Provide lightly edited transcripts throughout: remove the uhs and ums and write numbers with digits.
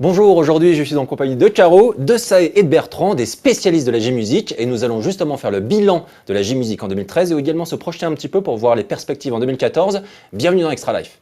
Bonjour, aujourd'hui je suis en compagnie de Caro, de Sae et de Bertrand, des spécialistes de la J-Musique, et nous allons justement faire le bilan de la J-Musique en 2013 et également se projeter un petit peu pour voir les perspectives en 2014. Bienvenue dans Extra Life.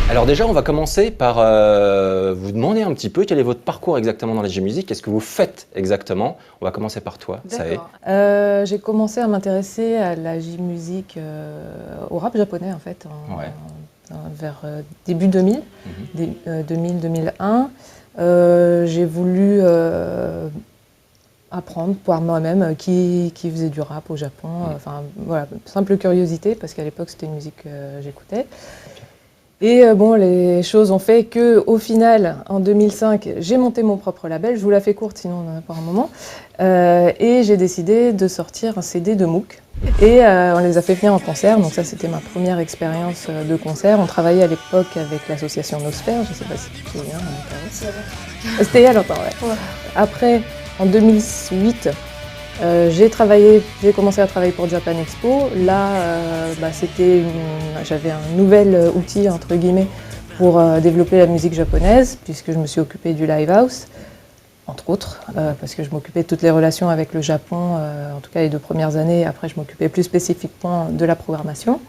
Alors déjà, on va commencer par vous demander un petit peu quel est votre parcours exactement dans la J-Musique, qu'est-ce que vous faites exactement. On va commencer par toi, Sae. J'ai commencé à m'intéresser à la J-Musique, au rap japonais en fait, vers début 2000, 2000-2001. J'ai voulu apprendre par moi-même qui faisait du rap au Japon. Enfin voilà, simple curiosité parce qu'à l'époque c'était une musique que j'écoutais. Et bon, les choses ont fait qu'au final, en 2005, j'ai monté mon propre label. Je vous la fais courte, sinon on en a pour un moment. Et j'ai décidé de sortir un CD de MOOC. Et on les a fait venir en concert. Donc ça, c'était ma première expérience de concert. On travaillait à l'époque avec l'association Nosphère. Je ne sais pas si tu te souviens. C'était il y a longtemps, ouais. Après, en 2008, j'ai commencé à travailler pour Japan Expo. Là, j'avais un nouvel outil, entre guillemets, pour développer la musique japonaise, puisque je me suis occupée du live house, entre autres, parce que je m'occupais de toutes les relations avec le Japon, en tout cas les 2 premières années. Après, je m'occupais plus spécifiquement de la programmation.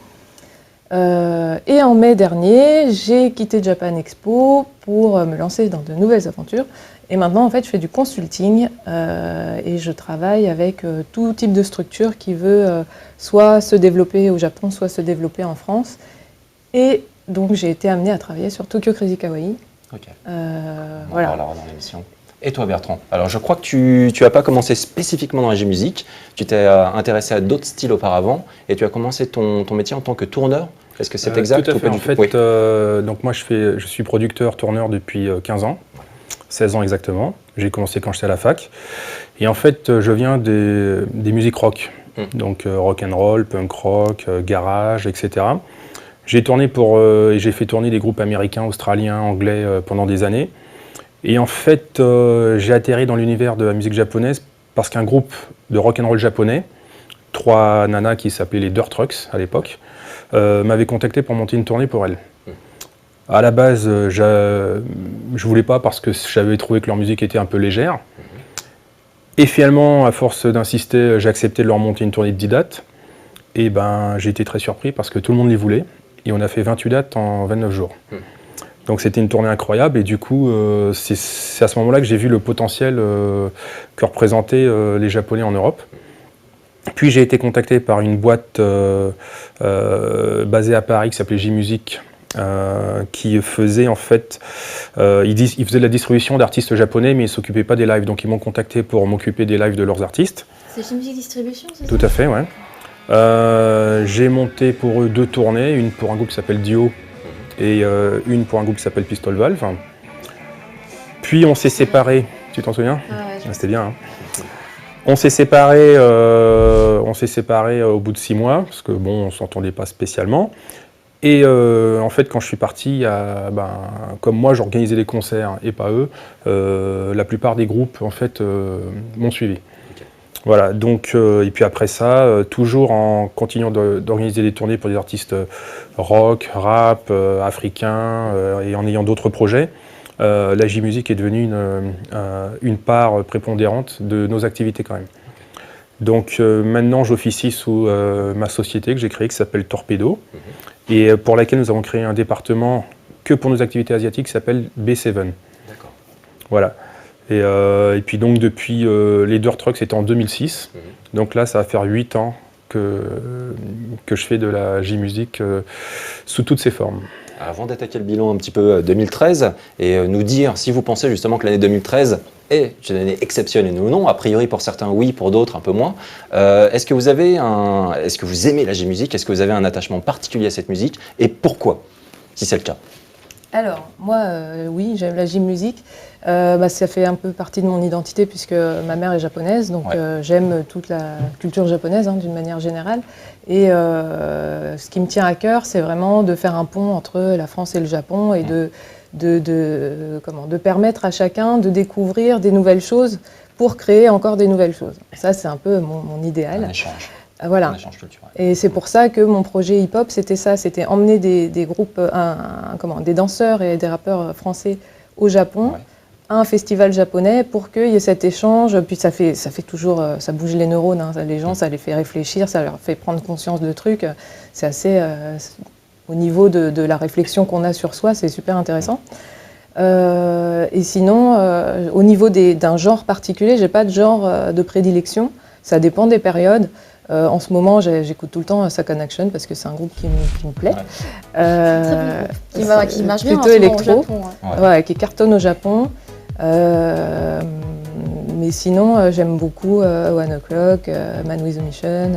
Et en mai dernier, j'ai quitté Japan Expo pour me lancer dans de nouvelles aventures. Et maintenant, en fait, je fais du consulting et je travaille avec tout type de structure qui veut soit se développer au Japon, soit se développer en France. Et donc, j'ai été amenée à travailler sur Tokyo Crazy Kawaii. Ok. Voilà. On en parlera dans l'émission. Et toi, Bertrand? Alors, je crois que tu n'as pas commencé spécifiquement dans la J-Musique. Tu t'es intéressé à d'autres styles auparavant et tu as commencé ton métier en tant que tourneur. Est-ce que c'est exact? Tout à fait. En fait, donc moi, je suis producteur, tourneur depuis 15 ans. 16 ans exactement. J'ai commencé quand j'étais à la fac. Et en fait, je viens des musiques rock. Donc rock and roll, punk rock, garage, etc. J'ai tourné et j'ai fait tourner des groupes américains, australiens, anglais pendant des années. Et en fait, j'ai atterri dans l'univers de la musique japonaise parce qu'un groupe de rock and roll japonais, 3 nanas qui s'appelaient les Dirt Trucks à l'époque, m'avaient contacté pour monter une tournée pour elles. À la base, je voulais pas parce que j'avais trouvé que leur musique était un peu légère. Et finalement, à force d'insister, j'ai accepté de leur monter une tournée de 10 dates. Et ben, j'ai été très surpris parce que tout le monde les voulait. Et on a fait 28 dates en 29 jours. Donc c'était une tournée incroyable. Et du coup, c'est à ce moment-là que j'ai vu le potentiel que représentaient les Japonais en Europe. Puis j'ai été contacté par une boîte basée à Paris qui s'appelait J-Music. Qui faisait en fait, ils faisaient de la distribution d'artistes japonais, mais ils ne s'occupaient pas des lives, donc ils m'ont contacté pour m'occuper des lives de leurs artistes. C'est J-Music Distribution, c'est ça? Tout à fait, ouais. J'ai monté pour eux 2 tournées, une pour un groupe qui s'appelle Dio et une pour un groupe qui s'appelle Pistol Valve. Puis on s'est séparés, tu t'en souviens? C'était bien. Hein. On s'est séparés au bout de 6 mois, parce que bon, on ne s'entendait pas spécialement. Et en fait, quand je suis parti, comme moi j'organisais les concerts et pas eux, la plupart des groupes en fait m'ont suivi. Okay. Voilà. Donc et puis après ça, toujours en continuant d'organiser des tournées pour des artistes rock, rap, africains et en ayant d'autres projets, la J-Music est devenue une part prépondérante de nos activités quand même. Donc maintenant, j'officie sous ma société que j'ai créée qui s'appelle Torpedo. Et pour laquelle nous avons créé un département que pour nos activités asiatiques qui s'appelle B7. D'accord. Voilà. Et puis donc depuis les Dirt Trucks, c'était en 2006. Donc là, ça va faire 8 ans que je fais de la J-Music sous toutes ses formes. Avant d'attaquer le bilan un petit peu 2013 et nous dire si vous pensez justement que l'année 2013 est une année exceptionnelle ou non, a priori pour certains oui, pour d'autres un peu moins, est-ce que vous aimez la J-Music? Est-ce que vous avez un attachement particulier à cette musique et pourquoi, si c'est le cas? Alors, moi, oui, j'aime la J-Music. Ça fait un peu partie de mon identité puisque ma mère est japonaise, donc j'aime toute la culture japonaise d'une manière générale. Et ce qui me tient à cœur, c'est vraiment de faire un pont entre la France et le Japon et de de permettre à chacun de découvrir des nouvelles choses pour créer encore des nouvelles choses. Ça, c'est un peu mon idéal. Un échange. Voilà. Un échange culturel. Et c'est pour ça que mon projet hip-hop, c'était ça, c'était emmener des groupes, des danseurs et des rappeurs français au Japon, à un festival japonais, pour qu'il y ait cet échange. Puis ça fait toujours, ça bouge les neurones, hein, les gens, ça les fait réfléchir, ça leur fait prendre conscience de trucs. C'est assez, au niveau de la réflexion qu'on a sur soi, c'est super intéressant. Et sinon, au niveau d'un genre particulier, j'ai pas de genre de prédilection. Ça dépend des périodes. En ce moment, j'écoute tout le temps Second Action parce que c'est un groupe qui me plaît. Qui marche bien plutôt électro, au Japon, qui cartonne au Japon. Mais sinon, j'aime beaucoup One O'Clock, Man with a Mission.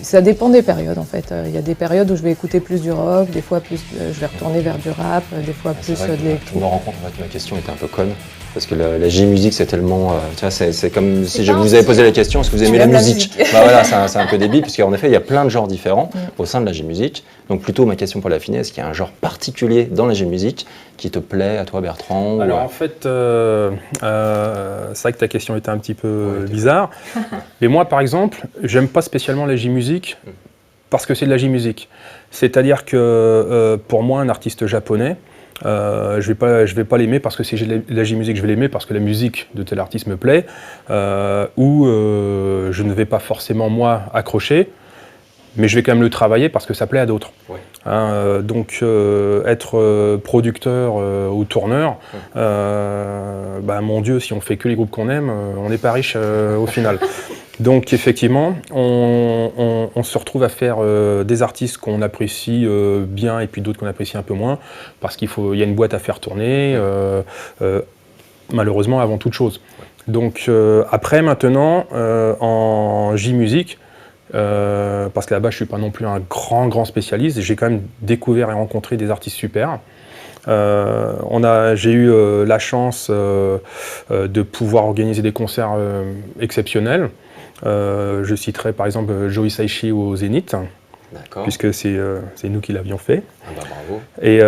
Ça dépend des périodes en fait. Il y a des périodes où je vais écouter plus du rock, des fois plus, je vais retourner vers du rap, des fois plus de l'électro. Je me rends compte en fait, que ma question était un peu conne. Parce que la J-musique, c'est tellement. Tu vois, c'est comme si je vous avais posé la question, est-ce que vous aimez la musique? Bah voilà, c'est un peu débile, puisqu'en effet, il y a plein de genres différents au sein de la J-musique. Donc, plutôt, ma question pour l'affiner, est-ce qu'il y a un genre particulier dans la J-musique qui te plaît à toi, Bertrand? Alors, en fait, c'est vrai que ta question était un petit peu bizarre. Mais moi, par exemple, j'aime pas spécialement la J-musique parce que c'est de la J-musique. C'est-à-dire que pour moi, un artiste japonais, je vais pas l'aimer parce que c'est la J-musique, je vais l'aimer parce que la musique de tel artiste me plaît, ou je ne vais pas forcément moi accrocher, mais je vais quand même le travailler parce que ça plaît à d'autres. Ouais. Donc être producteur ou tourneur, mon Dieu, si on fait que les groupes qu'on aime, on n'est pas riche au final. Donc effectivement, on se retrouve à faire des artistes qu'on apprécie bien et puis d'autres qu'on apprécie un peu moins, parce qu'il y a une boîte à faire tourner, malheureusement avant toute chose. Donc après maintenant, en J-musique, parce que là-bas je ne suis pas non plus un grand spécialiste, j'ai quand même découvert et rencontré des artistes super. J'ai eu la chance de pouvoir organiser des concerts exceptionnels. Je citerai par exemple Joe Hisaishi au Zénith, puisque c'est nous qui l'avions fait. Ah bah bravo. Et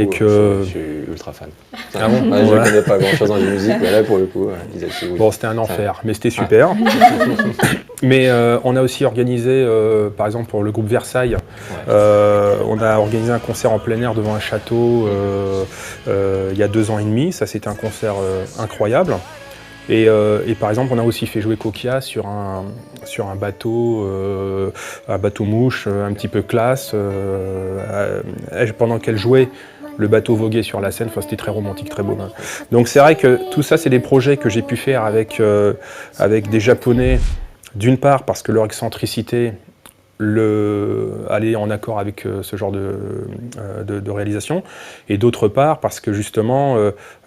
que... Je suis ultra fan. Ah bon, je ne connais pas grand-chose en musique, mais là pour le coup, Hisaishi, oui. Bon, c'était un enfer, mais c'était super. Mais on a aussi organisé, par exemple pour le groupe Versailles, on a organisé un concert en plein air devant un château il y a 2 ans et demi. Ça, c'était un concert incroyable. Et par exemple, on a aussi fait jouer Kokia sur un bateau mouche, un petit peu classe. Pendant qu'elle jouait, le bateau voguait sur la scène. Enfin, c'était très romantique, très beau. Donc c'est vrai que tout ça, c'est des projets que j'ai pu faire avec des Japonais, d'une part parce que leur excentricité allait en accord avec ce genre de réalisation, et d'autre part parce que justement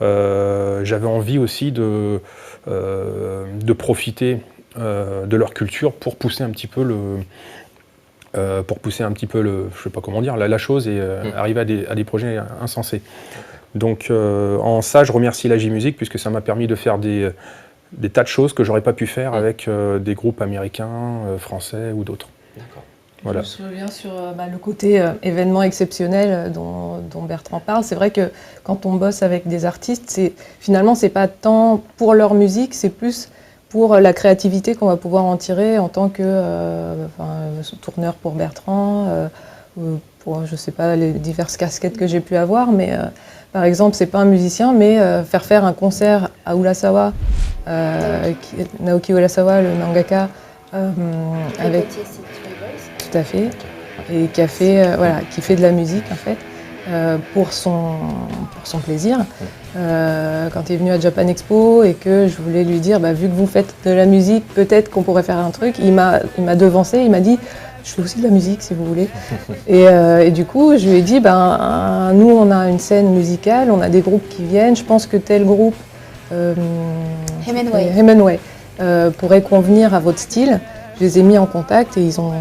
j'avais envie aussi de profiter de leur culture pour pousser un petit peu je sais pas comment dire, la chose, et arriver à des projets insensés. Donc en ça, je remercie la J-musique puisque ça m'a permis de faire des tas de choses que j'aurais pas pu faire avec des groupes américains, français ou d'autres. D'accord. Voilà. Je reviens sur le côté événement exceptionnel dont Bertrand parle. C'est vrai que quand on bosse avec des artistes, finalement, c'est pas tant pour leur musique, c'est plus pour la créativité qu'on va pouvoir en tirer en tant que tourneur pour Bertrand, pour, je sais pas, les diverses casquettes que j'ai pu avoir, mais par exemple, c'est pas un musicien, mais faire un concert à Urasawa, Naoki Urasawa, le mangaka, avec... Tout à fait, et qui fait de la musique en fait, pour son plaisir. Quand il est venu à Japan Expo et que je voulais lui dire, vu que vous faites de la musique, peut-être qu'on pourrait faire un truc, il m'a devancé, il m'a dit, je fais aussi de la musique si vous voulez. Et du coup, je lui ai dit, nous on a une scène musicale, on a des groupes qui viennent, je pense que tel groupe, Hemenway, pourrait convenir à votre style. Je les ai mis en contact et ils sont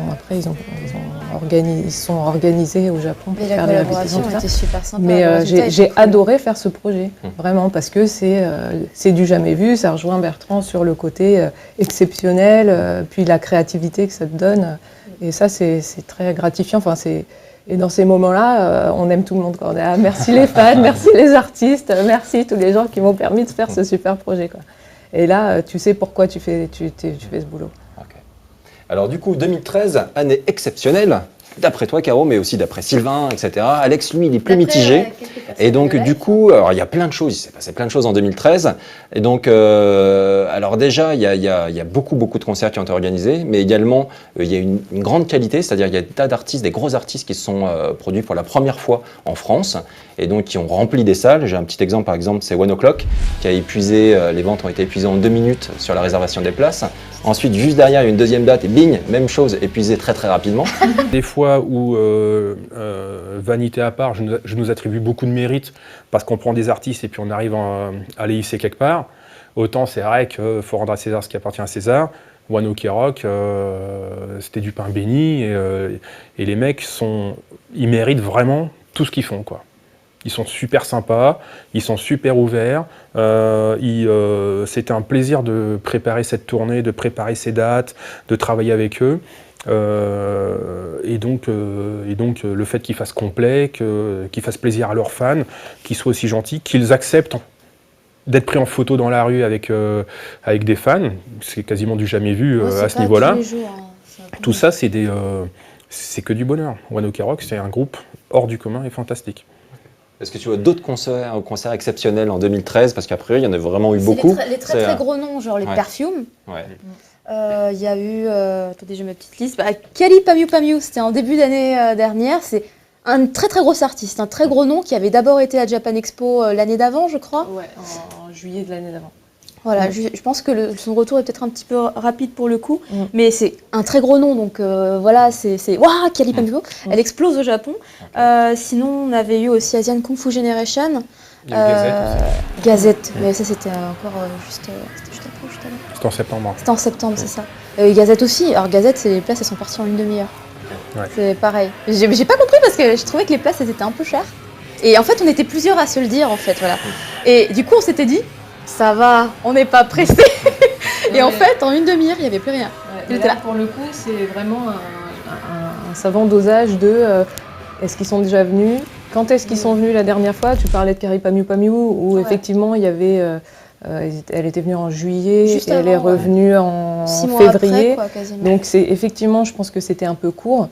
organisés au Japon pour faire des répétitions. Était super sympa. Mais j'ai adoré faire ce projet, vraiment, parce que c'est du jamais vu. Ça rejoint Bertrand sur le côté exceptionnel, puis la créativité que ça te donne. Et ça, c'est très gratifiant. Enfin, Et dans ces moments-là, on aime tout le monde. Quoi. On est, merci les fans, merci les artistes, merci tous les gens qui m'ont permis de faire ce super projet. Quoi. Et là, tu sais pourquoi tu fais ce boulot. Okay. Alors du coup, 2013, année exceptionnelle, d'après toi Caro, mais aussi d'après Sylvain, etc. Alex, lui, il est plus mitigé. Et donc du coup, alors, il y a plein de choses, il s'est passé plein de choses en 2013. Et donc, alors déjà, il y a beaucoup de concerts qui ont été organisés, mais également, il y a une grande qualité, c'est-à-dire il y a des tas d'artistes, des gros artistes qui se sont produits pour la première fois en France, et donc qui ont rempli des salles. J'ai un petit exemple, par exemple, c'est One O'Clock, qui a épuisé, les ventes ont été épuisées en 2 minutes sur la réservation des places. Ensuite, juste derrière, il y a une deuxième date, et bing, même chose, épuisée très rapidement. Des fois où, vanité à part, je nous attribue beaucoup de mérite parce qu'on prend des artistes et puis on arrive à les hisser quelque part. Autant c'est vrai qu'il faut rendre à César ce qui appartient à César. One Ok Rock, c'était du pain béni et les mecs, ils méritent vraiment tout ce qu'ils font, quoi. Ils sont super sympas, ils sont super ouverts. C'était un plaisir de préparer cette tournée, de préparer ces dates, de travailler avec eux. Et donc, le fait qu'ils fassent complet, qu'ils fassent plaisir à leurs fans, qu'ils soient aussi gentils, qu'ils acceptent d'être pris en photo dans la rue avec des fans, c'est quasiment du jamais vu à ce niveau-là. Tout ça, c'est que du bonheur. One Ok Rock, c'est un groupe hors du commun et fantastique. Est-ce que tu vois d'autres concerts exceptionnels en 2013? Parce qu'après, il y en a vraiment eu beaucoup. Les très gros noms, genre les Perfumes. Ouais. Il y a eu, attendez, j'ai ma petite liste. Kelly Pamiu Pamiu, c'était en début d'année dernière. C'est un très gros artiste, un très gros nom qui avait d'abord été à Japan Expo l'année d'avant, je crois. Ouais, en juillet de l'année d'avant. Voilà, je pense que son retour est peut-être un petit peu rapide pour le coup, mais c'est un très gros nom, donc voilà, c'est waouh, Kelly Pamiu Pamiu, elle explose au Japon. Sinon, on avait eu aussi Asian Kung Fu Generation. Gazette, mais ça c'était encore juste après. C'était en septembre. C'était en septembre, c'est ça. Gazette aussi. Alors Gazette, les places elles sont parties en une demi-heure. Ouais. C'est pareil. J'ai pas compris parce que je trouvais que les places elles étaient un peu chères. Et en fait, on était plusieurs à se le dire en fait, voilà. Et du coup, on s'était dit, ça va, on n'est pas pressé. Et en fait, en une demi-heure, il n'y avait plus rien. Ouais, là, pour le coup, c'est vraiment un savant dosage de est-ce qu'ils sont déjà venus? Quand est-ce qu'ils sont venus la dernière fois? Tu parlais de Kelly Pamiu Pamiu, où effectivement il y avait, elle était venue en juillet, juste et elle est revenue en 6 mois février. après, quoi, quasiment. Donc c'est effectivement, je pense que c'était un peu court.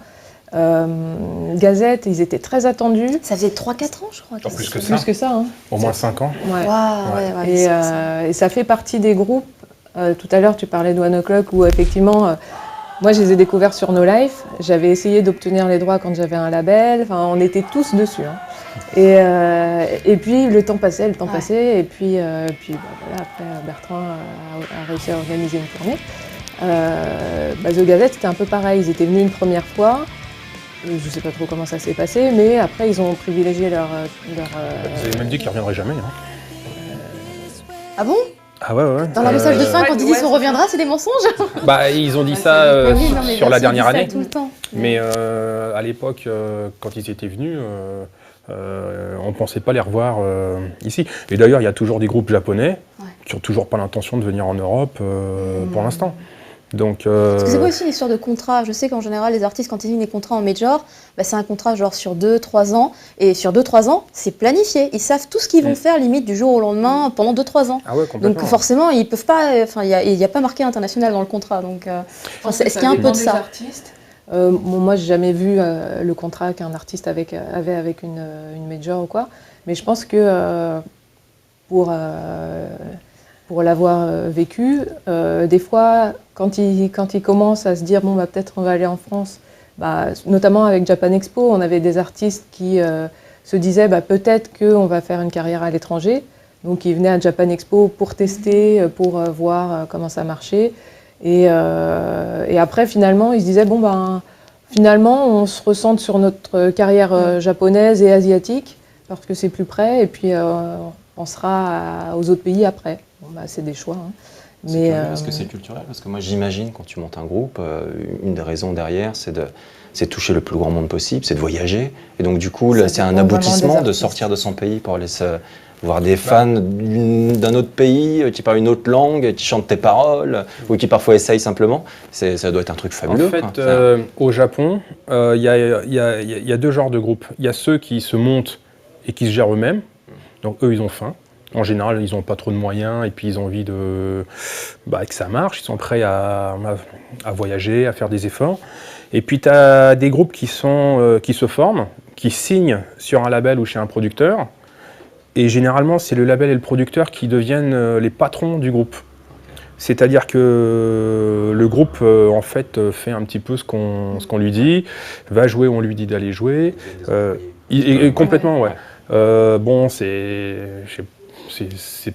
Gazette, ils étaient très attendus. Ça faisait 3-4 ans, je crois. Plus que ça. Plus que ça. Hein. Au moins 5 ans. Ouais. Wow, Et ça fait partie des groupes. Tout à l'heure, tu parlais de One O'Clock, où effectivement, moi, je les ai découverts sur No Life. J'avais essayé d'obtenir les droits quand j'avais un label. Enfin, on était tous dessus. Hein. Et puis, le temps passait. Et puis voilà, après, Bertrand a réussi à organiser une tournée. The Gazette, c'était un peu pareil. Ils étaient venus une première fois. Je ne sais pas trop comment ça s'est passé, mais après, ils ont privilégié leur Vous avez même dit qu'ils ne reviendraient jamais. Hein. Ah bon? Ah ouais. Dans leur message de fin, quand ils disent on reviendra, c'est des mensonges? Bah, ils ont dit ça sur la dernière année. Tout le temps. Mais à l'époque, quand ils étaient venus, on ne pensait pas les revoir ici. Et d'ailleurs, il y a toujours des groupes japonais qui n'ont toujours pas l'intention de venir en Europe pour l'instant. Donc, Parce que c'est pas aussi une histoire de contrat. Je sais qu'en général, les artistes, quand ils signent des contrats en major, c'est un contrat genre sur 2-3 ans. Et sur 2-3 ans, c'est planifié. Ils savent tout ce qu'ils vont faire, limite, du jour au lendemain, pendant 2-3 ans. Ah ouais, complètement. Donc forcément, ils peuvent pas. Il n'y a pas marqué international dans le contrat. Donc, est-ce qu'il y a un peu de ça? Moi, j'ai jamais vu le contrat qu'un artiste avait avec une major ou quoi. Mais je pense que pour l'avoir vécu, des fois, quand ils commencent à se dire bon, peut-être on va aller en France, notamment avec Japan Expo, on avait des artistes qui se disaient peut-être qu'on va faire une carrière à l'étranger. Donc ils venaient à Japan Expo pour tester, pour voir comment ça marchait. Et après, finalement, ils se disaient finalement, on se recentre sur notre carrière japonaise et asiatique parce que c'est plus près, et puis on sera aux autres pays après. C'est des choix. Hein. Mais Est-ce que c'est culturel? Parce que moi j'imagine quand tu montes un groupe, une des raisons derrière c'est de toucher le plus grand monde possible, c'est de voyager. Et donc du coup, Ça c'est un dépend vraiment des aboutissement de artistes. sortir de son pays pour aller voir des fans d'un autre pays qui parlent une autre langue, qui chantent tes paroles, ou qui parfois essayent simplement. Ça doit être un truc fabuleux. En fait, quoi. au Japon, il y a deux genres de groupes. Il y a ceux qui se montent et qui se gèrent eux-mêmes. Donc eux, ils ont faim. En général, ils n'ont pas trop de moyens et puis ils ont envie que ça marche. Ils sont prêts à voyager, à faire des efforts. Et puis tu as des groupes qui se forment, qui signent sur un label ou chez un producteur. Et généralement, c'est le label et le producteur qui deviennent les patrons du groupe. C'est-à-dire que le groupe, en fait, fait un petit peu ce qu'on lui dit, va jouer, on lui dit d'aller jouer. Complètement, ouais. Bon, c'est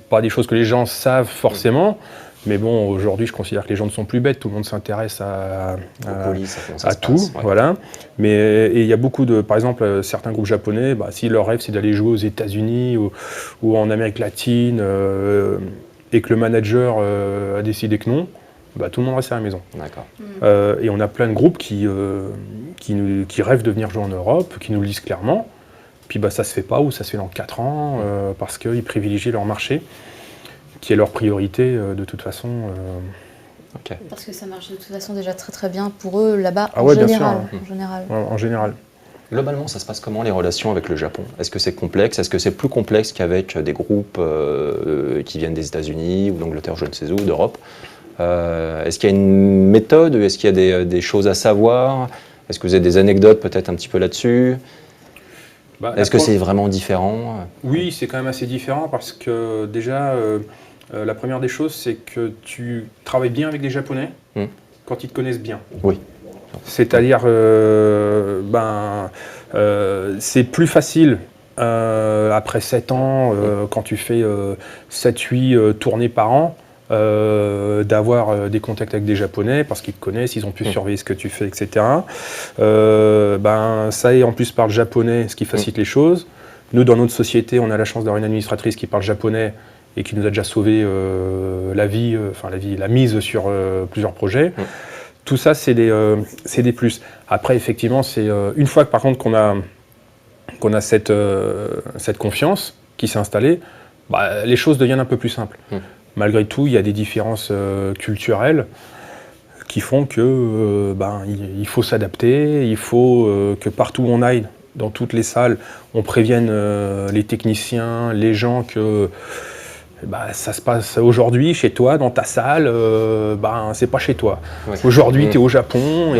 pas des choses que les gens savent forcément, mais bon, aujourd'hui, je considère que les gens ne sont plus bêtes. Tout le monde s'intéresse à tout, ouais. voilà. Mais il y a beaucoup par exemple, certains groupes japonais, si leur rêve c'est d'aller jouer aux États-Unis ou en Amérique latine, et que le manager a décidé que non, tout le monde reste à la maison. D'accord. Et on a plein de groupes qui rêvent de venir jouer en Europe, qui nous le disent clairement. Puis ça se fait pas, ou ça se fait dans 4 ans, parce qu'ils privilégient leur marché, qui est leur priorité de toute façon. Okay. Parce que ça marche de toute façon déjà très très bien pour eux là-bas Ah ouais, bien sûr. en général. En général. Globalement, ça se passe comment les relations avec le Japon? Est-ce que c'est complexe? Est-ce que c'est plus complexe qu'avec des groupes qui viennent des États-Unis ou d'Angleterre, je ne sais où, d'Europe? Est-ce qu'il y a une méthode? Est-ce qu'il y a des choses à savoir? Est-ce que vous avez des anecdotes peut-être un petit peu là-dessus? Est-ce que c'est vraiment différent? Oui, c'est quand même assez différent parce que déjà, la première des choses, c'est que tu travailles bien avec des Japonais quand ils te connaissent bien. Oui. C'est-à-dire, c'est plus facile après 7 ans, quand tu fais 7-8 tournées par an, d'avoir des contacts avec des Japonais parce qu'ils te connaissent, ils ont pu surveiller ce que tu fais, etc. Ça et en plus parle japonais, ce qui facilite les choses. Nous, dans notre société, on a la chance d'avoir une administratrice qui parle japonais et qui nous a déjà sauvé la mise sur plusieurs projets. Tout ça, c'est des plus. Après, effectivement, c'est une fois que par contre qu'on a cette confiance qui s'est installée, les choses deviennent un peu plus simples. Malgré tout, il y a des différences culturelles qui font que il faut s'adapter, il faut que partout où on aille, dans toutes les salles, on prévienne les techniciens, les gens que ça se passe aujourd'hui chez toi, dans ta salle, c'est pas chez toi. Ouais. Aujourd'hui, tu es au Japon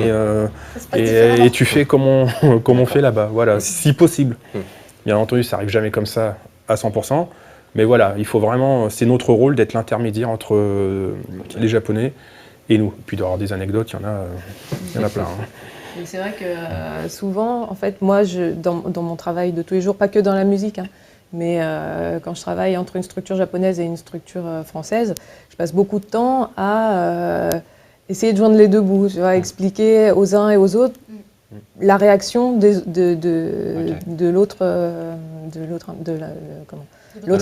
et tu fais comme on fait là-bas, voilà, si possible. Bien entendu, ça arrive jamais comme ça à 100%. Mais voilà, il faut vraiment, c'est notre rôle d'être l'intermédiaire entre les Japonais et nous. Puis d'avoir des anecdotes, il y en a plein. Et c'est vrai que souvent, en fait, moi, dans mon travail de tous les jours, pas que dans la musique, mais quand je travaille entre une structure japonaise et une structure française, je passe beaucoup de temps à essayer de joindre les deux bouts, tu vois, expliquer aux uns et aux autres la réaction de l'autre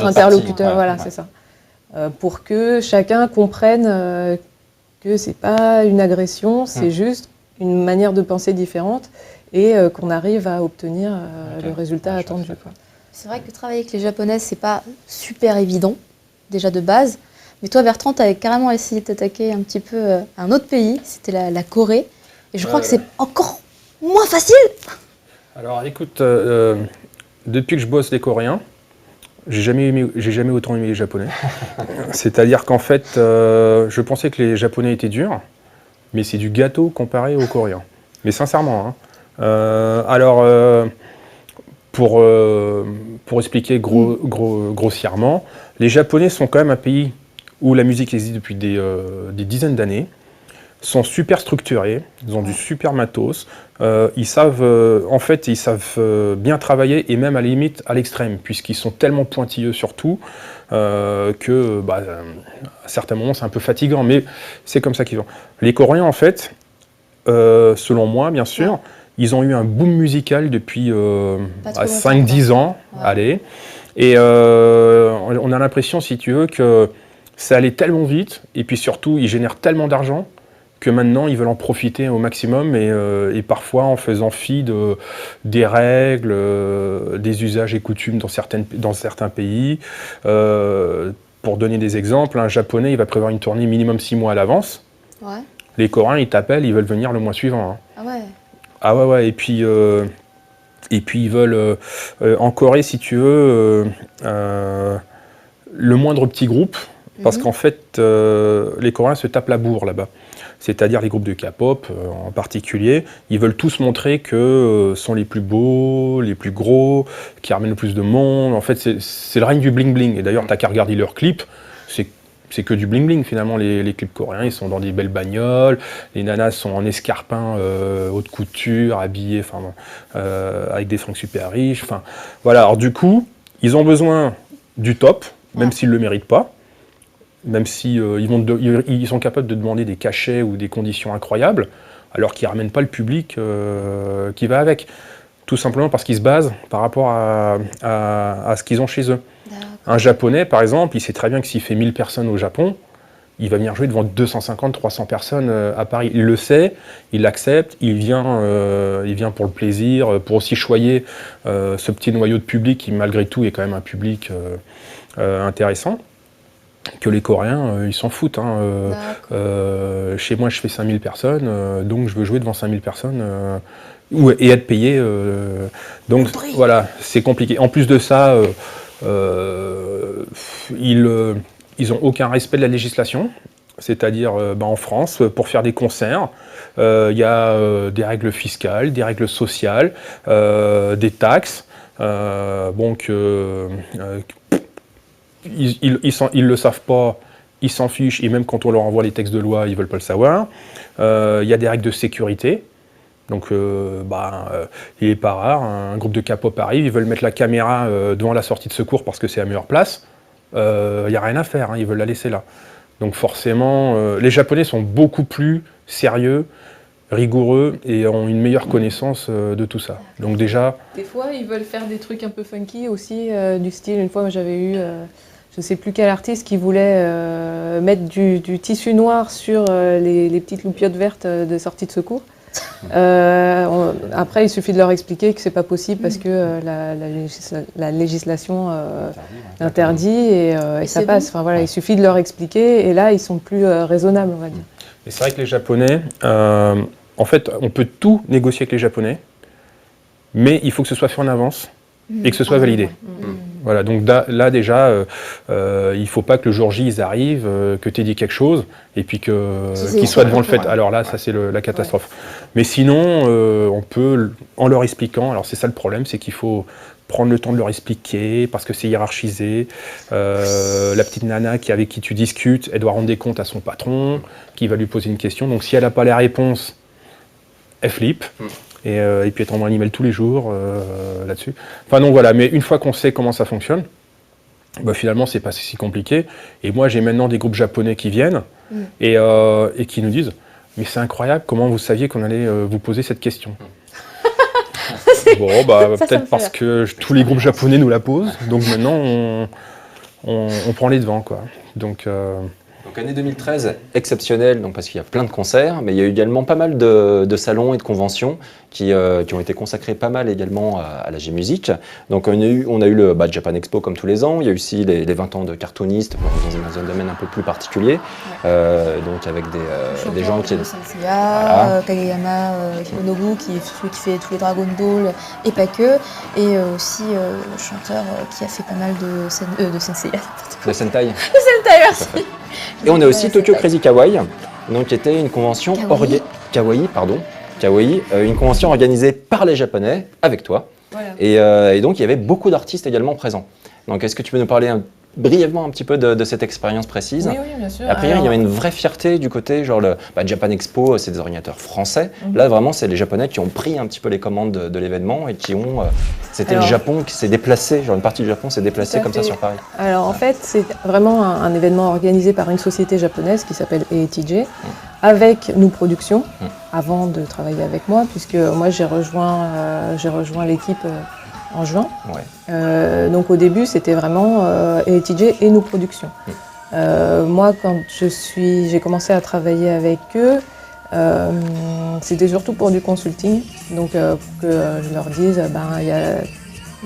interlocuteur, voilà, c'est ça. Pour que chacun comprenne que c'est pas une agression, c'est juste une manière de penser différente et qu'on arrive à obtenir le résultat attendu. Quoi. C'est vrai que travailler avec les Japonaises, c'est pas super évident, déjà de base. Mais toi, Bertrand, tu avais carrément essayé de t'attaquer un petit peu à un autre pays, c'était la Corée. Et je crois que c'est encore moins facile. Alors écoute, depuis que je bosse les Coréens, j'ai jamais autant aimé les Japonais. C'est-à-dire qu'en fait, je pensais que les Japonais étaient durs, mais c'est du gâteau comparé aux Coréens. Mais sincèrement. Pour expliquer grossièrement, les Japonais sont quand même un pays où la musique existe depuis des dizaines d'années, sont super structurés, ils ont du super matos, ils savent bien travailler et même à la limite à l'extrême, puisqu'ils sont tellement pointilleux sur tout que à certains moments c'est un peu fatigant, mais c'est comme ça qu'ils vont. Les Coréens en fait, selon moi bien sûr, ils ont eu un boom musical depuis 5-10 ans, allez, et on a l'impression, si tu veux, que ça allait tellement vite, et puis surtout, ils génèrent tellement d'argent que maintenant, ils veulent en profiter au maximum, et parfois en faisant fi des règles, des usages et coutumes dans certains pays. Pour donner des exemples, un Japonais, il va prévoir une tournée minimum 6 mois à l'avance. Ouais. Les Coréens, ils t'appellent, ils veulent venir le mois suivant. Hein. Ah ouais. Ah ouais, et puis ils veulent, en Corée, si tu veux, le moindre petit groupe, parce qu'en fait, les Coréens se tapent la bourre là-bas. C'est-à-dire les groupes de K-pop en particulier, ils veulent tous montrer que sont les plus beaux, les plus gros, qui ramènent le plus de monde. En fait, c'est le règne du bling-bling. Et d'ailleurs, t'as qu'à regarder leurs clips, c'est que du bling-bling finalement, les clips coréens. Ils sont dans des belles bagnoles, les nanas sont en escarpins haute couture, habillées avec des fringues super riches. Voilà, alors du coup, ils ont besoin du top, même s'ils ne le méritent pas. Même si ils sont capables de demander des cachets ou des conditions incroyables, alors qu'ils ne ramènent pas le public qui va avec. Tout simplement parce qu'ils se basent par rapport à ce qu'ils ont chez eux. Un Japonais, par exemple, il sait très bien que s'il fait 1000 personnes au Japon, il va venir jouer devant 250-300 personnes à Paris. Il le sait, il l'accepte, il vient pour le plaisir, pour aussi choyer ce petit noyau de public qui, malgré tout, est quand même un public intéressant. Que les Coréens, ils s'en foutent. Hein. Chez moi, je fais 5000 personnes, donc je veux jouer devant 5000 personnes et être payé. Donc voilà, c'est compliqué. En plus de ça, ils n'ont aucun respect de la législation. C'est-à-dire, en France, pour faire des concerts, il y a des règles fiscales, des règles sociales, des taxes. Ils le savent pas, ils s'en fichent, et même quand on leur envoie les textes de loi, ils veulent pas le savoir. Il y a des règles de sécurité. Donc, il est pas rare, un groupe de K-pop arrive, ils veulent mettre la caméra devant la sortie de secours parce que c'est la meilleure place. Il n'y a rien à faire, hein, ils veulent la laisser là. Donc forcément, les Japonais sont beaucoup plus sérieux, rigoureux et ont une meilleure connaissance de tout ça. Donc déjà... Des fois, ils veulent faire des trucs un peu funky aussi, du style, une fois, moi, j'avais eu, je ne sais plus quel artiste qui voulait mettre du tissu noir sur les petites loupiottes vertes de sortie de secours. Après, il suffit de leur expliquer que c'est pas possible parce que la législation l'interdit et ça passe. Enfin, voilà, il suffit de leur expliquer et là, ils sont plus raisonnables, on va dire. Et c'est vrai que les Japonais, en fait, on peut tout négocier avec les Japonais, mais il faut que ce soit fait en avance et que ce soit validé. Voilà, donc là déjà, il ne faut pas que le jour J, ils arrivent, que tu aies dit quelque chose, et puis qu'ils soient devant le fait. Alors là, ça c'est la catastrophe. Ouais. Mais sinon, on peut, en leur expliquant, alors c'est ça le problème, c'est qu'il faut prendre le temps de leur expliquer, parce que c'est hiérarchisé. La petite nana avec qui tu discutes, elle doit rendre des comptes à son patron, qui va lui poser une question. Donc si elle n'a pas les réponses, elle flippe. Et puis elle t'envoie un email tous les jours là-dessus. Enfin donc voilà, mais une fois qu'on sait comment ça fonctionne, finalement c'est pas si compliqué. Et moi j'ai maintenant des groupes japonais qui viennent et qui nous disent « Mais c'est incroyable, comment vous saviez qu'on allait vous poser cette question ?» Bon, peut-être parce que tous les groupes japonais nous la posent, donc maintenant on prend les devants, quoi. Donc année 2013, exceptionnelle, donc parce qu'il y a plein de concerts, mais il y a eu également pas mal de salons et de conventions qui ont été consacrés pas mal également à la G-Music. Donc on a eu le Japan Expo comme tous les ans, il y a eu aussi les 20 ans de cartoonistes dans un domaine un peu plus particulier, donc avec des gens qui... Senseiya, Kageyama Hironobu qui fait tous les Dragon Ball et pas que, et aussi le chanteur qui a fait pas mal de Senseiya. De Sentai. De Sentai, merci. Et on a aussi Tokyo Crazy Kawaii, donc qui était une convention Kawaii, une convention organisée par les Japonais avec toi. Voilà. Et donc il y avait beaucoup d'artistes également présents. Donc est-ce que tu peux nous parler brièvement un petit peu de cette expérience précise? Oui, bien sûr. Après, il y avait une vraie fierté du côté, genre le Japan Expo, c'est des organisateurs français. Là, vraiment, c'est les Japonais qui ont pris un petit peu les commandes de l'événement et qui ont... C'était le Japon qui s'est déplacé, genre une partie du Japon s'est déplacée comme ça sur Paris. Alors en fait, c'est vraiment un événement organisé par une société japonaise qui s'appelle EETJ, avec Nous Productions, avant de travailler avec moi, puisque moi j'ai rejoint l'équipe en juin. Ouais. Donc au début, c'était vraiment EETJ et Nous Productions. Moi, quand j'ai commencé à travailler avec eux, c'était surtout pour du consulting. Donc, pour que je leur dise,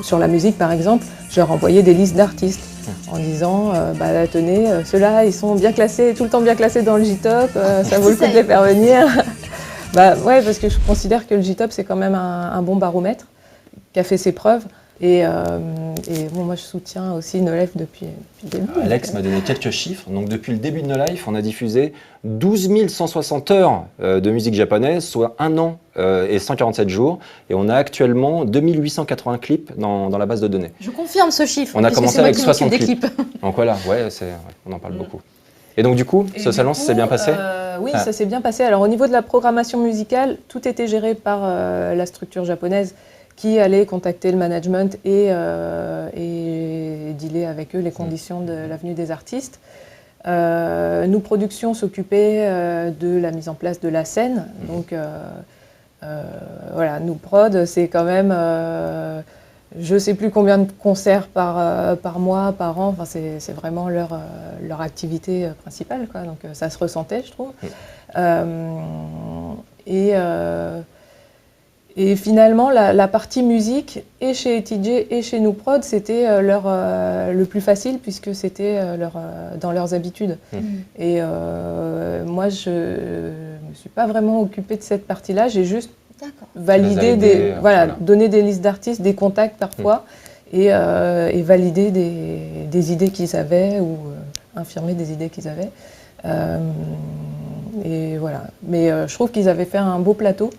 sur la musique par exemple, je leur envoyais des listes d'artistes en disant, tenez, ceux-là, ils sont bien classés, tout le temps bien classés dans le J-Top, ça vaut le coup de les faire venir. Ouais, parce que je considère que le J-Top, c'est quand même un bon baromètre qui a fait ses preuves. Et moi, je soutiens aussi No Life depuis le début. Alex m'a donné quelques chiffres. Donc, depuis le début de No Life, on a diffusé 12 160 heures de musique japonaise, soit 1 an et 147 jours. Et on a actuellement 2880 clips dans la base de données. Je confirme ce chiffre. On a commencé avec 60 des clips. Donc voilà, on en parle beaucoup. Et donc du coup, ce salon, ça s'est bien passé ? Oui, ça s'est bien passé. Alors au niveau de la programmation musicale, tout était géré par la structure japonaise qui allait contacter le management et dealer avec eux les conditions de la venue des artistes. Nous, production, s'occupait de la mise en place de la scène. Donc nous, prod, c'est quand même... je ne sais plus combien de concerts par mois, par an. Enfin, c'est vraiment leur activité principale, quoi. Donc ça se ressentait, je trouve. Et finalement, la partie musique, et chez ETJ et chez nous prod, c'était le plus facile puisque c'était dans leurs habitudes. Et moi, je ne me suis pas vraiment occupée de cette partie-là. J'ai juste validé donné des listes d'artistes, des contacts parfois, et valider des idées qu'ils avaient ou infirmer des idées qu'ils avaient. Et voilà. Mais je trouve qu'ils avaient fait un beau plateau.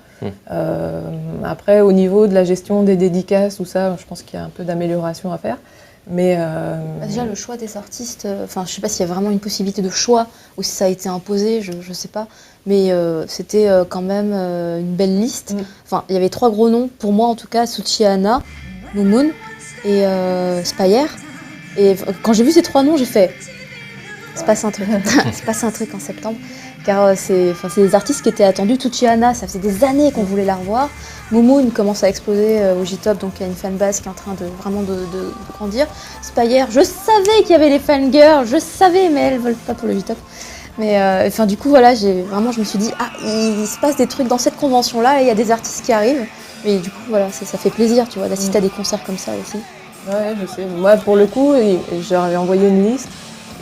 Après, au niveau de la gestion des dédicaces, tout ça, je pense qu'il y a un peu d'amélioration à faire. Mais déjà, le choix des artistes, je ne sais pas s'il y a vraiment une possibilité de choix ou si ça a été imposé, je ne sais pas. Mais c'était quand même une belle liste. Enfin, il y avait 3 gros noms, pour moi en tout cas, Tsuchihana, Moon et Spire. Et quand j'ai vu ces 3 noms, j'ai fait « c'est passe un truc, c'est passe un truc en septembre ». Car c'est des artistes qui étaient attendus. Tsuchihana, ça faisait des années qu'on voulait la revoir. Moon commence à exploser au J-Top, donc il y a une fanbase qui est en train de vraiment de grandir. Spire, je savais qu'il y avait les fangirls, je savais, mais elles ne veulent pas pour le J-Top. Mais du coup, voilà, je me suis dit, il se passe des trucs dans cette convention-là, et il y a des artistes qui arrivent. Et du coup, voilà, ça fait plaisir, tu vois, d'assister à des concerts comme ça aussi. Ouais, je sais. Moi, pour le coup, j'avais envoyé une liste,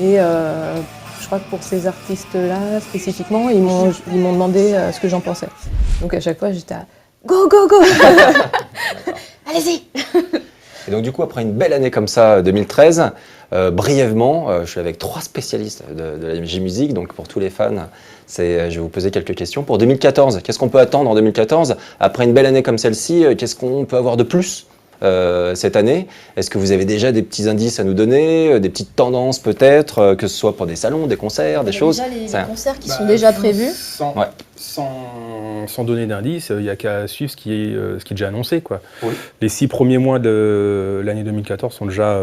et je crois que pour ces artistes-là, spécifiquement, ils m'ont demandé ce que j'en pensais. Donc à chaque fois, j'étais à go, go, go. Allez-y. Et donc du coup, après une belle année comme ça, 2013, brièvement, je suis avec 3 spécialistes de la musique, donc pour tous les fans, je vais vous poser quelques questions. Pour 2014, qu'est-ce qu'on peut attendre en 2014 ? Après une belle année comme celle-ci, qu'est-ce qu'on peut avoir de plus cette année? Est-ce que vous avez déjà des petits indices à nous donner, des petites tendances peut-être, que ce soit pour des salons, des concerts, des choses? Déjà les concerts qui sont déjà prévus. Sans donner d'indices, il n'y a qu'à suivre ce qui est déjà annoncé, quoi. Oui. Les 6 premiers mois de l'année 2014 sont déjà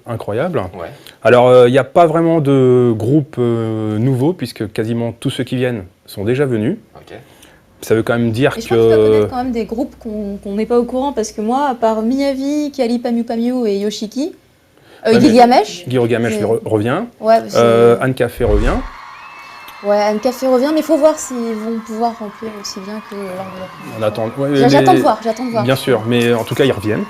incroyables. Ouais. Alors, il n'y a pas vraiment de groupe nouveau, puisque quasiment tous ceux qui viennent sont déjà venus. Okay. Ça veut quand même dire je crois que tu dois connaître quand même des groupes qu'on n'est pas au courant, parce que moi, à part Miyavi, Kali Pamyu Pamyu et Yoshiki, Gilgamesh. Gilgamesh revient, ouais, Anne Café revient. Ouais, Anne Café revient, mais il faut voir s'ils vont pouvoir remplir aussi bien que lors On attend. J'attends de voir. Bien sûr, mais en tout cas, ils reviennent.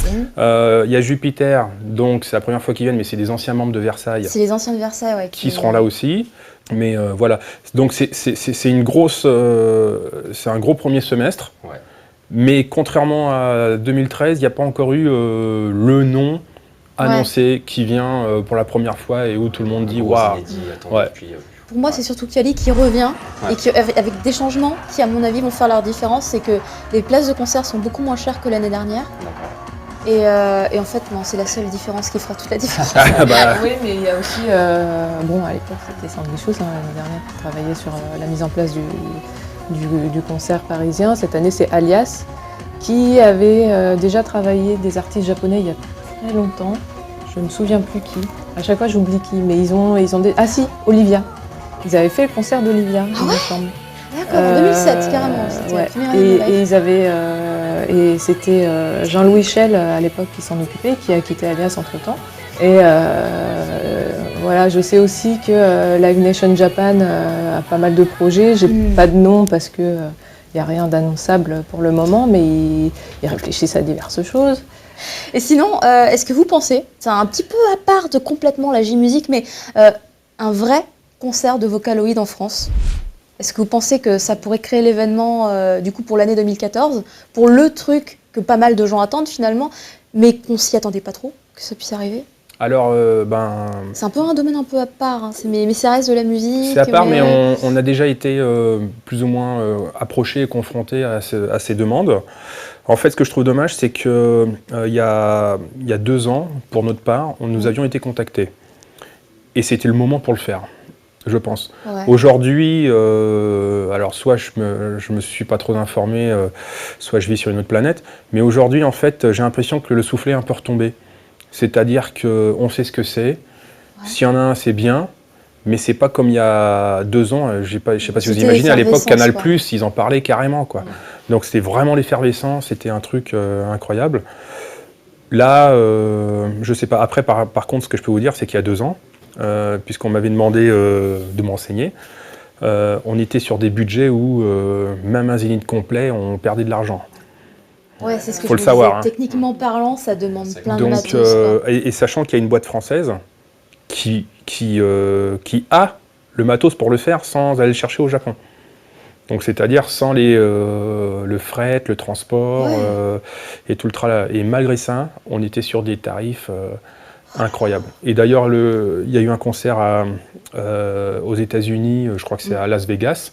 Il y a Jupiter, donc c'est la première fois qu'ils viennent, mais c'est des anciens membres de Versailles. C'est les anciens de Versailles, ouais. Qui seront là aussi. Mais voilà, donc c'est une grosse, c'est un gros premier semestre. Ouais. Mais contrairement à 2013, il n'y a pas encore eu le nom annoncé qui vient pour la première fois et où tout le monde dit waouh. Ouais. Pour moi, c'est surtout Kali qui revient et qui, avec des changements qui, à mon avis, vont faire leur différence. C'est que les places de concert sont beaucoup moins chères que l'année dernière. Et en fait, non, c'est la seule différence qui fera toute la différence. Oui, mais il y a aussi, à l'époque, c'était Sandy Chous, l'année dernière, qui travaillait sur la mise en place du concert parisien. Cette année, c'est Alias, qui avait déjà travaillé des artistes japonais il y a très longtemps. Je ne me souviens plus qui. À chaque fois, j'oublie qui. Mais ils ont des... Ah si, Olivia. Ils avaient fait le concert d'Olivia, il me semble. D'accord, en 2007, carrément. C'était la première année. Et ils avaient... et c'était Jean-Louis Chel, à l'époque, qui s'en occupait, qui a quitté Alias entre-temps. Et Voilà, je sais aussi que Live Nation Japan a pas mal de projets. J'ai pas de nom parce que y a rien d'annonçable pour le moment, mais ils réfléchissent à diverses choses. Et sinon, est-ce que vous pensez, c'est un petit peu à part de complètement la J-Music, mais un vrai concert de Vocaloid en France? Est-ce que vous pensez que ça pourrait créer l'événement du coup pour l'année 2014, pour le truc que pas mal de gens attendent finalement, mais qu'on s'y attendait pas trop, que ça puisse arriver? Alors, C'est un peu un domaine un peu à part, hein. Mais ça reste de la musique. c'est à part, mais on a déjà été plus ou moins approché et confronté à ces demandes. En fait, ce que je trouve dommage, c'est que il y a 2 ans, pour notre part, nous avions été contactés. Et c'était le moment pour le faire, je pense. Ouais. Aujourd'hui, alors soit je me suis pas trop informé, soit je vis sur une autre planète, mais aujourd'hui, en fait, j'ai l'impression que le soufflet est un peu retombé. C'est-à-dire qu'on sait ce que c'est. Ouais. S'il y en a un, c'est bien, mais c'est pas comme il y a 2 ans. Je sais pas si vous imaginez, à l'époque, Canal+, ils en parlaient carrément, quoi. Ouais. Donc c'était vraiment l'effervescence, c'était un truc incroyable. Là, je sais pas. Après, par contre, ce que je peux vous dire, c'est qu'il y a 2 ans, puisqu'on m'avait demandé de m'enseigner, on était sur des budgets où même un zénith complet, on perdait de l'argent. Ouais, c'est ce que faut je le savoir. Disais. Techniquement parlant, ça demande plein donc, de matos. Et sachant qu'il y a une boîte française qui a le matos pour le faire sans aller le chercher au Japon. Donc c'est-à-dire sans le fret, le transport et tout le tralala. Et malgré ça, on était sur des tarifs incroyables. Et d'ailleurs, il y a eu un concert aux États-Unis, je crois que c'est à Las Vegas,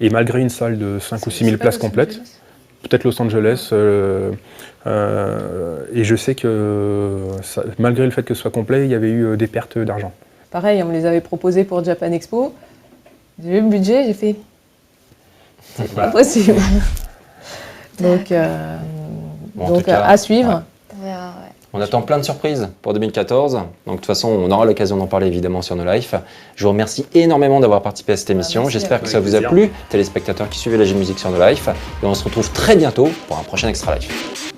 et malgré une salle de 5 ou 6 000 places complètes, peut-être Los Angeles, et je sais que malgré le fait que ce soit complet, il y avait eu des pertes d'argent. Pareil, on me les avait proposés pour Japan Expo. J'ai vu le budget, j'ai fait... C'est pas possible. Donc, à suivre. Ouais. On attend plein de surprises pour 2014. Donc de toute façon, on aura l'occasion d'en parler évidemment sur No Life. Je vous remercie énormément d'avoir participé à cette émission. J'espère que ça vous a plu, téléspectateurs qui suivaient la J-Music sur No Life. Et on se retrouve très bientôt pour un prochain Extra Life.